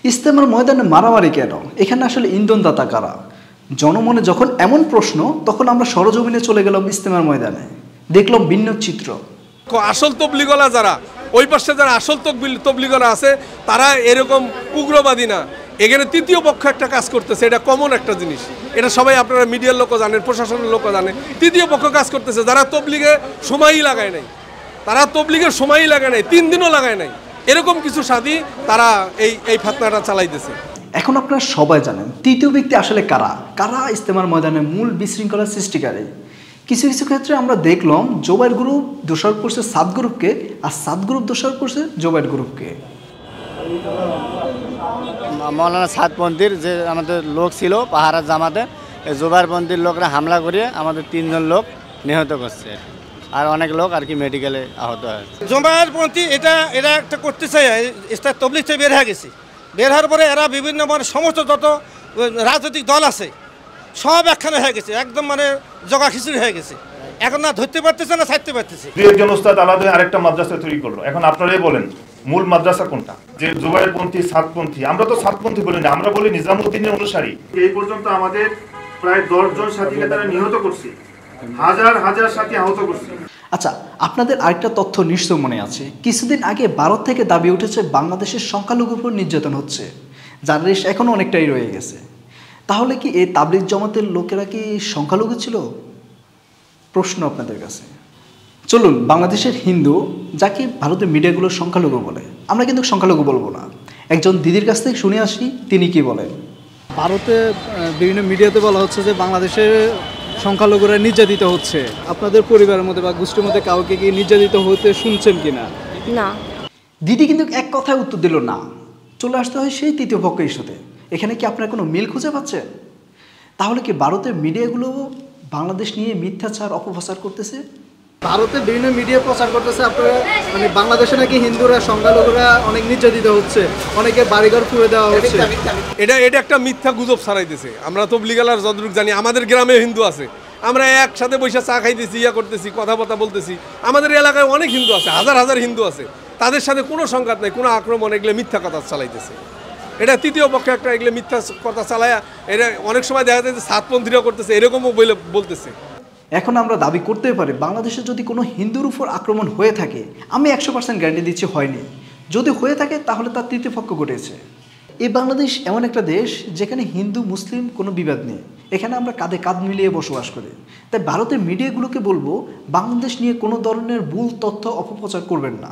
ইজতেমার ময়দানে মারামারি কেন? এখানে আসলে ইন্ধনদাতা কারা? জনমনে যখন এমন প্রশ্ন, তখন আমরা সরজমিনে চলে গেলাম ইজতেমার ময়দানে, দেখলাম ভিন্ন চিত্র। আসল তবলিগলা যারা, ওই পাশে যারা আসল তবলিগলা আছে, তারা এরকম উগ্রবাদী না। এখানে তৃতীয় পক্ষ একটা কাজ করতেছে, এটা কমন একটা জিনিস। এটা সবাই আপনারা মিডিয়ার লোকও জানেন, প্রশাসনের লোকও জানে। তৃতীয় পক্ষ কাজ করতেছে, যারা তবলিগে সময়ই লাগায় নাই, তারা তবলিগের সময়ই লাগায় নাই, 3 দিনও লাগায় নাই, এরকম কিছু সাথী তারা এই ফাতনাটা চালাইতেছে। এখন আপনারা সবাই জানেন তৃতীয় ব্যক্তি আসলে কারা, কারা ইজতেমার ময়দানে মূল বিশৃঙ্খলার সৃষ্টিকারী। কিছু কিছু ক্ষেত্রে আমরা দেখলাম জোবাইর গ্রুপ দোষারোপ করছে সাদ গ্রুপকে, আর সাদ গ্রুপ দোষারোপ করছে জোবাইর গ্রুপকে। মৌলানা সাদপন্থীর যে আমাদের লোক ছিল পাহারা জামাতে, এই জোবাইরপন্থীর লোকরা হামলা করে আমাদের 3 জন লোক নিহত করছে, আর অনেক লোক আর কি মেডিকেলে আহত হয়েছে। জোবাইরপন্থী এটা একটা করতে চাই, তবলিগ থেকে বের হয়ে গেছে। বের হওয়ার পরে এরা বিভিন্ন মানে সমস্ত যত রাজনৈতিক দল আছে সব একখানে হয়ে গেছে, একদম মানে জগা খিচুড়ি হয়ে গেছে। এখন না ধরতে পারতেছে না ছাড়তে পারতেছে। একজন ওস্তাদ আলাদা আরেকটা মাদ্রাসা তৈরি করলো। এখন আপনারাই বলেন মূল মাদ্রাসা কোনটা? যে জুবাইরপন্থী, সাদপন্থী। আমরা তো সাদপন্থী বলি না, আমরা বলি নিজামুদ্দিনের অনুসারী। এই পর্যন্ত আমাদের প্রায় 10 জন সাথীকে তারা নিহত করছে, হাজার হাজার সাথী আহত করছে। আচ্ছা, আপনাদের আরেকটা তথ্য নিশ্চয় মনে আছে, কিছুদিন আগে ভারত থেকে দাবি উঠেছে বাংলাদেশের সংখ্যালঘুর উপর নির্যাতন হচ্ছে, যার রেশ এখনও অনেকটাই রয়ে গেছে। তাহলে কি এই তাবলিগ জামাতের লোকেরা কি সংখ্যালঘু ছিল? প্রশ্ন আপনাদের কাছে। চলুন, বাংলাদেশের হিন্দু, যাকে ভারতের মিডিয়াগুলো সংখ্যালঘু বলে, আমরা কিন্তু সংখ্যালঘু বলবো না, একজন দিদির কাছ থেকে শুনে আসি তিনি কি বলেন। ভারতে বিভিন্ন মিডিয়াতে বলা হচ্ছে যে বাংলাদেশের সংখ্যালঘুরা নির্যাতিত হচ্ছে। আপনাদের পরিবারের মধ্যে বা গোষ্ঠীর মধ্যে কাউকে কি নির্যাতিত হতে শুনছেন কিনা? না। দিদি কিন্তু এক কথায় উত্তর দিল না, চলে আসতে হয় সেই তৃতীয় পক্ষ ইস্যুতে। এখানে কি আপনারা কোনো মিল খুঁজে পাচ্ছেন? তাহলে কি ভারতের মিডিয়াগুলো বাংলাদেশ নিয়ে মিথ্যাচার অপপ্রচার করতেছে? ভারতে বিভিন্ন মিডিয়া প্রচার করতেছে আপনারা মানে বাংলাদেশে নাকি হিন্দুরা সংখ্যালঘুরা অনেক নির্যাতিত হচ্ছে, অনেকে বাড়িঘর পুড়ে দেওয়া হচ্ছে। এটা একটা মিথ্যা গুজব ছড়াইতেছে। আমরা তবলিগালার যতটুকু জানি, আমাদের গ্রামে হিন্দু আছে, আমরা একসাথে বসে চা খাইতেছি, করতেছি, কথাবার্তা বলতেছি। আমাদের এলাকায় অনেক হিন্দু আছে, হাজার হাজার হিন্দু আছে, তাদের সাথে কোনো সংঘাত নেই, কোনো আক্রমণ। এগুলো মিথ্যা কথা চালাইতেছে। এটা তৃতীয় পক্ষে একটা এগুলো মিথ্যা কথা চালায়। এটা অনেক সময় দেখা যায় যে সাতপন্থীরা করতেছে, এরকমও বলতেছে। এখন আমরা দাবি করতে পারি বাংলাদেশে যদি কোনো হিন্দুর উপর আক্রমণ হয়ে থাকে, আমি 100% গ্যারান্টি দিচ্ছি হয়নি। যদি হয়ে থাকে তাহলে তার তৃতীয় পক্ষ ঘটেছে। এই বাংলাদেশ এমন একটা দেশ যেখানে হিন্দু মুসলিম কোনো বিবাদ নেই, এখানে আমরা কাঁধে কাঁধ মিলিয়ে বসবাস করি। তাই ভারতের মিডিয়াগুলোকে বলবো বাংলাদেশ নিয়ে কোনো ধরনের ভুল তথ্য অপপ্রচার করবেন না।